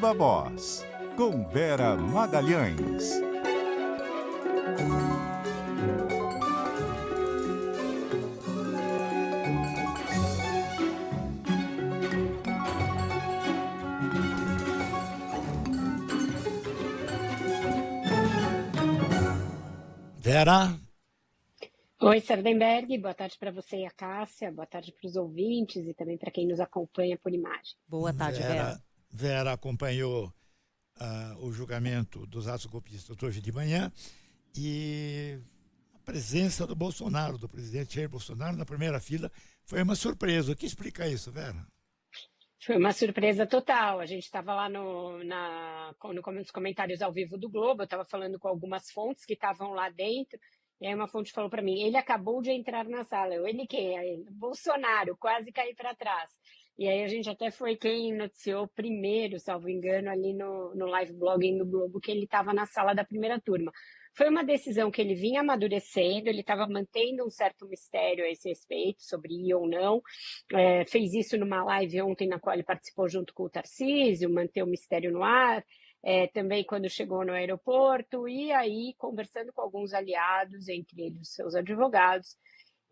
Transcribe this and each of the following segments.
Viva Voz, com Vera Magalhães. Vera? Oi, Sardenberg, boa tarde para você e a Cássia, boa tarde para os ouvintes e também para quem nos acompanha por imagem. Boa tarde, Vera. Vera acompanhou o julgamento dos atos golpistas hoje de manhã e a presença do Bolsonaro, do presidente Jair Bolsonaro, na primeira fila, foi uma surpresa. O que explica isso, Vera? Foi uma surpresa total. A gente estava lá nos comentários ao vivo do Globo, eu estava falando com algumas fontes que estavam lá dentro, e aí uma fonte falou para mim, ele acabou de entrar na sala. Ele quem? Aí, Bolsonaro, quase caí para trás. E aí a gente até foi quem noticiou primeiro, salvo engano, ali no live blogging do Globo, que ele estava na sala da primeira turma. Foi uma decisão que ele vinha amadurecendo, ele estava mantendo um certo mistério a esse respeito, sobre ir ou não. Fez isso numa live ontem, na qual ele participou junto com o Tarcísio, manter o mistério no ar. Também quando chegou no aeroporto, e aí, conversando com alguns aliados, entre eles os seus advogados,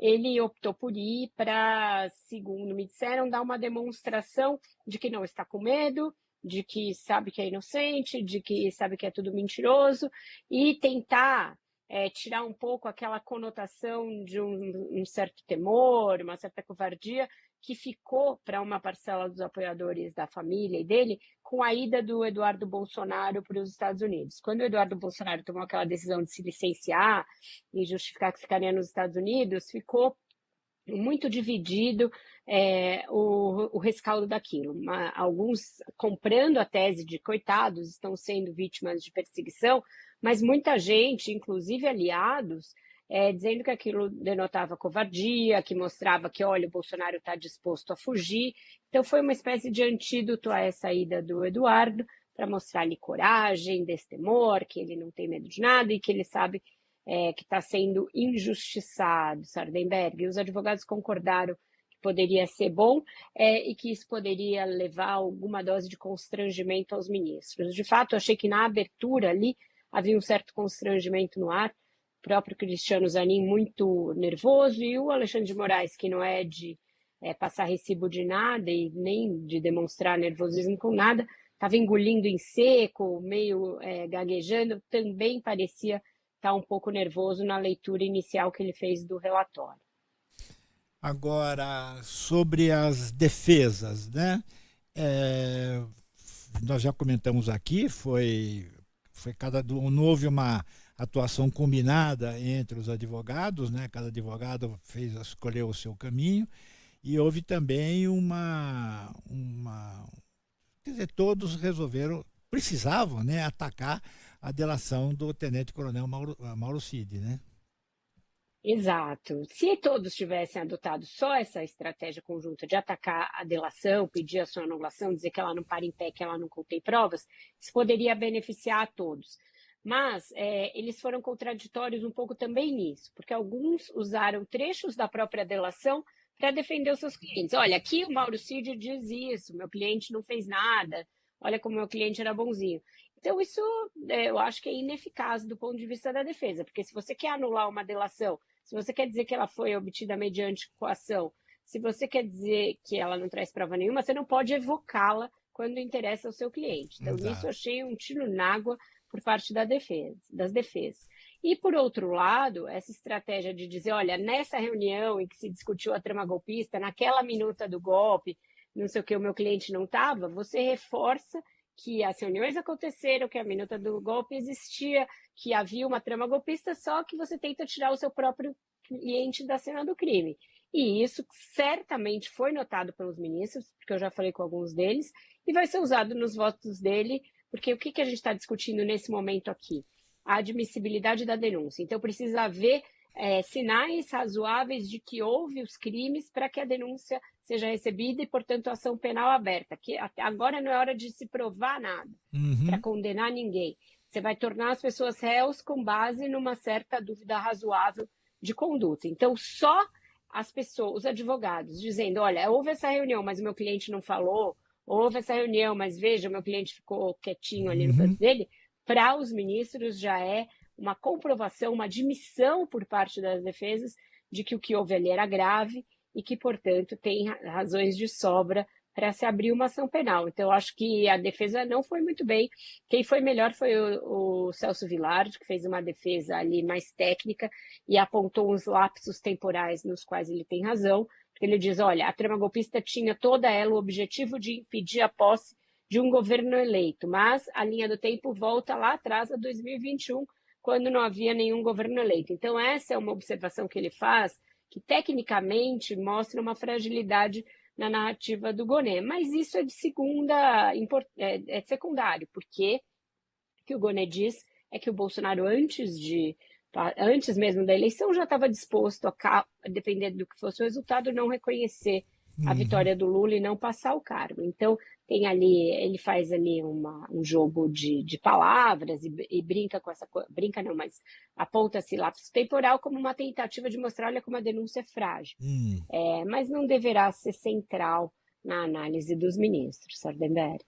ele optou por ir para, segundo me disseram, dar uma demonstração de que não está com medo, de que sabe que é inocente, de que sabe que é tudo mentiroso, e tentar tirar um pouco aquela conotação de um certo temor, uma certa covardia, que ficou para uma parcela dos apoiadores da família e dele com a ida do Eduardo Bolsonaro para os Estados Unidos. Quando o Eduardo Bolsonaro tomou aquela decisão de se licenciar e justificar que ficaria nos Estados Unidos, ficou muito dividido o rescaldo daquilo. Alguns comprando a tese de coitados, estão sendo vítimas de perseguição, mas muita gente, inclusive aliados, dizendo que aquilo denotava covardia, que mostrava que, olha, o Bolsonaro está disposto a fugir. Então foi uma espécie de antídoto a essa ida do Eduardo, para mostrar-lhe coragem, destemor, que ele não tem medo de nada e que ele sabe que está sendo injustiçado, Sardenberg. E os advogados concordaram que poderia ser bom e que isso poderia levar alguma dose de constrangimento aos ministros. De fato, achei que na abertura ali havia um certo constrangimento no ar, o próprio Cristiano Zanin muito nervoso e o Alexandre de Moraes, que não é de passar recibo de nada e nem de demonstrar nervosismo com nada, estava engolindo em seco, meio gaguejando, também parecia estar um pouco nervoso na leitura inicial que ele fez do relatório. Agora, sobre as defesas, né? Nós já comentamos aqui, não houve uma atuação combinada entre os advogados, né? Cada advogado escolheu o seu caminho, e houve também quer dizer, todos precisavam, né, atacar a delação do tenente-coronel Mauro Cid, né? Exato. Se todos tivessem adotado só essa estratégia conjunta de atacar a delação, pedir a sua anulação, dizer que ela não para em pé, que ela não contém provas, isso poderia beneficiar a todos. Mas eles foram contraditórios um pouco também nisso, porque alguns usaram trechos da própria delação para defender os seus clientes. Olha, aqui o Mauro Cid diz isso, meu cliente não fez nada, olha como meu cliente era bonzinho. Então, isso eu acho que é ineficaz do ponto de vista da defesa, porque se você quer anular uma delação, se você quer dizer que ela foi obtida mediante coação, se você quer dizer que ela não traz prova nenhuma, você não pode evocá-la quando interessa ao seu cliente. Então, nisso eu achei um tiro na água por parte das defesas. E, por outro lado, essa estratégia de dizer, olha, nessa reunião em que se discutiu a trama golpista, naquela minuta do golpe, não sei o que, o meu cliente não estava, você reforça que as reuniões aconteceram, que a minuta do golpe existia, que havia uma trama golpista, só que você tenta tirar o seu próprio cliente da cena do crime. E isso certamente foi notado pelos ministros, porque eu já falei com alguns deles, e vai ser usado nos votos dele, porque o que a gente está discutindo nesse momento aqui? A admissibilidade da denúncia. Então, precisa haver sinais razoáveis de que houve os crimes para que a denúncia seja recebida e, portanto, a ação penal aberta. Que agora não é hora de se provar nada para condenar ninguém. Você vai tornar as pessoas réus com base numa certa dúvida razoável de conduta. Então, só as pessoas, os advogados, dizendo, olha, houve essa reunião, mas o meu cliente não falou, houve essa reunião, mas veja, o meu cliente ficou quietinho ali no canto dele, para os ministros já é uma comprovação, uma admissão por parte das defesas de que o que houve ali era grave e que, portanto, tem razões de sobra para se abrir uma ação penal. Então, eu acho que a defesa não foi muito bem. Quem foi melhor foi o Celso Vilardi, que fez uma defesa ali mais técnica e apontou uns lapsos temporais nos quais ele tem razão, porque ele diz, olha, a trama golpista tinha toda ela o objetivo de impedir a posse de um governo eleito, mas a linha do tempo volta lá atrás, a 2021, quando não havia nenhum governo eleito. Então, essa é uma observação que ele faz, que tecnicamente mostra uma fragilidade na narrativa do Gonê. Mas isso é de é secundário, porque o que o Gonê diz é que o Bolsonaro, antes mesmo da eleição, já estava disposto a, dependendo do que fosse o resultado, não reconhecer a vitória do Lula e não passar o cargo. Então, tem ali, ele faz ali um jogo de palavras e brinca com essa coisa, brinca não, mas aponta esse lapso temporal como uma tentativa de mostrar, olha como a denúncia é frágil. Mas não deverá ser central na análise dos ministros, Sardenberg.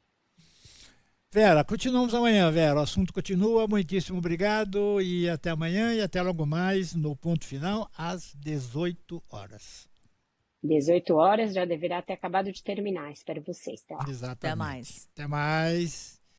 Vera, continuamos amanhã, Vera. O assunto continua. Muitíssimo obrigado e até amanhã e até logo mais no Ponto Final, às 18 horas. 18 horas, já deverá ter acabado de terminar. Espero vocês. Até lá. Exatamente. Até mais. Até mais.